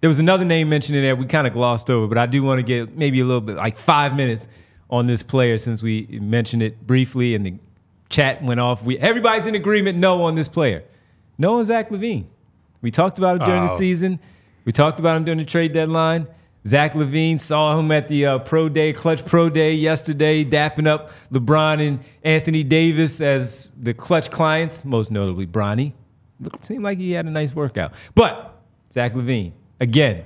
There was another name mentioned in there we kind of glossed over, but I do want to get maybe a little bit, like 5 minutes on this player since we mentioned it briefly and the chat went off. Everybody's in agreement, no on this player. No on Zach LaVine. We talked about him during the season. We talked about him during the trade deadline. Zach LaVine, saw him at the Clutch Pro Day yesterday, dapping up LeBron and Anthony Davis as the Clutch clients, most notably Bronny. Seemed like he had a nice workout. But Zach LaVine, again.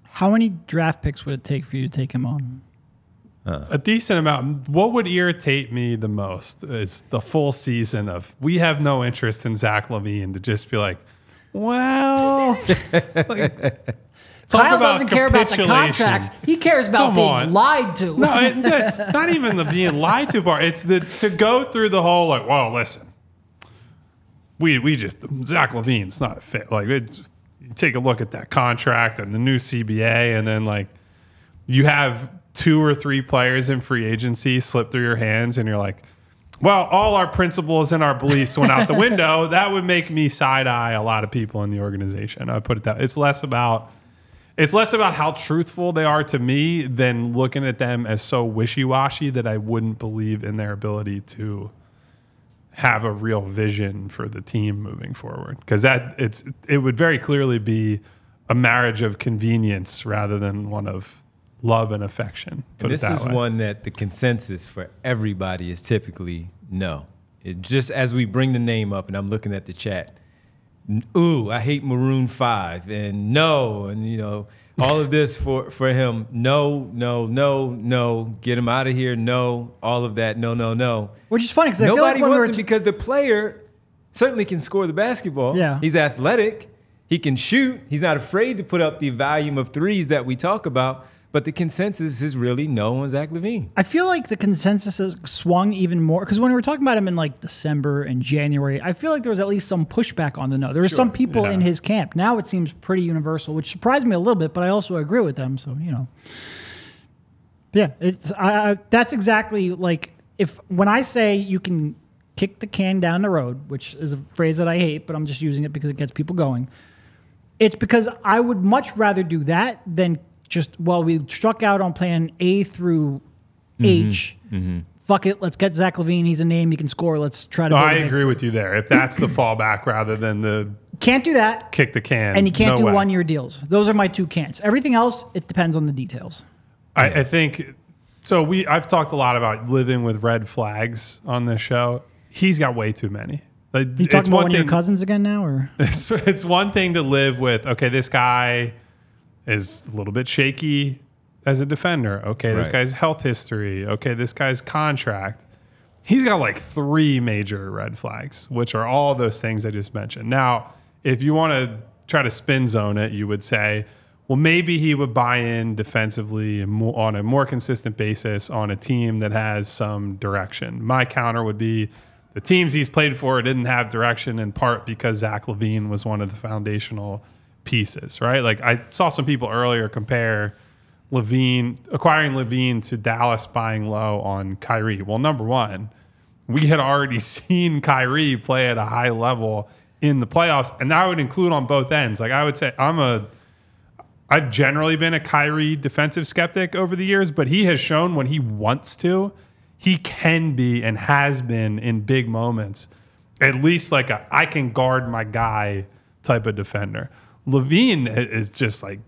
How many draft picks would it take for you to take him on? A decent amount. What would irritate me the most is the full season of we have no interest in Zach LaVine to just be like, well, Kyle doesn't care about the contracts. He cares about being lied to. No, it's not even the being lied to part. It's to go through the whole like, well, listen, we just Zach LaVine's not a fit. Like, you take a look at that contract and the new CBA, and then like you have 2 or 3 players in free agency slip through your hands, and you're like, well, all our principles and our beliefs went out the window. That would make me side-eye a lot of people in the organization. I put it that. It's less about how truthful they are to me than looking at them as so wishy-washy that I wouldn't believe in their ability to have a real vision for the team moving forward. Because it would very clearly be a marriage of convenience rather than one of love and affection. And this is one that the consensus for everybody is typically no. It just as we bring the name up, and I'm looking at the chat, ooh, I hate Maroon 5, and no, and you know, all of this for him, no, no, no, no, get him out of here, no, all of that, no, no, no. Which is funny because nobody wants him because the player certainly can score the basketball. Yeah. He's athletic, he can shoot, he's not afraid to put up the volume of threes that we talk about. But the consensus is really no on Zach LaVine. I feel like the consensus has swung even more because when we were talking about him in like December and January, I feel like there was at least some pushback on the no. There were some people in his camp. Now it seems pretty universal, which surprised me a little bit, but I also agree with them. So, you know, yeah, that's exactly like when I say you can kick the can down the road, which is a phrase that I hate, but I'm just using it because it gets people going. It's because I would much rather do that than just, well, we struck out on plan A through H. Fuck it, let's get Zach LaVine. He's a name, he can score. Let's try to. No, I agree with you there. If that's the fallback rather than the can't do that, kick the can, and you can't do 1-year deals. Those are my 2 can'ts. Everything else, it depends on the details. I think so. I've talked a lot about living with red flags on this show. He's got way too many. Like, you talking about one of your cousins again now, or it's one thing to live with. Okay, this guy is a little bit shaky as a defender. Okay, this guy's health history. Okay, this guy's contract. He's got like 3 major red flags, which are all those things I just mentioned. Now, if you want to try to spin zone it, you would say, well, maybe he would buy in defensively on a more consistent basis on a team that has some direction. My counter would be the teams he's played for didn't have direction in part because Zach LaVine was one of the foundational pieces, right? Like I saw some people earlier compare acquiring LaVine to Dallas buying low on Kyrie. Well, number one, we had already seen Kyrie play at a high level in the playoffs, and that would include on both ends. Like I would say I've generally been a Kyrie defensive skeptic over the years, but he has shown when he wants to, he can be and has been in big moments, at least like I can guard my guy type of defender. LaVine is just like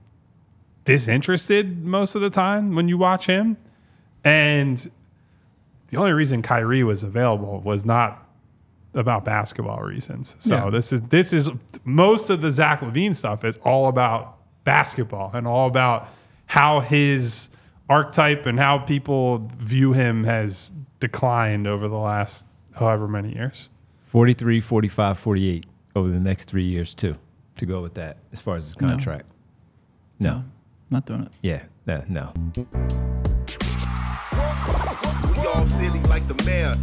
disinterested most of the time when you watch him. And the only reason Kyrie was available was not about basketball reasons. So this is most of the Zach LaVine stuff is all about basketball and all about how his archetype and how people view him has declined over the last however many years. 43, 45, 48 over the next 3 years too. To go with that as far as his contract. No. Not doing it. Yeah, no. We all silly like the mayor.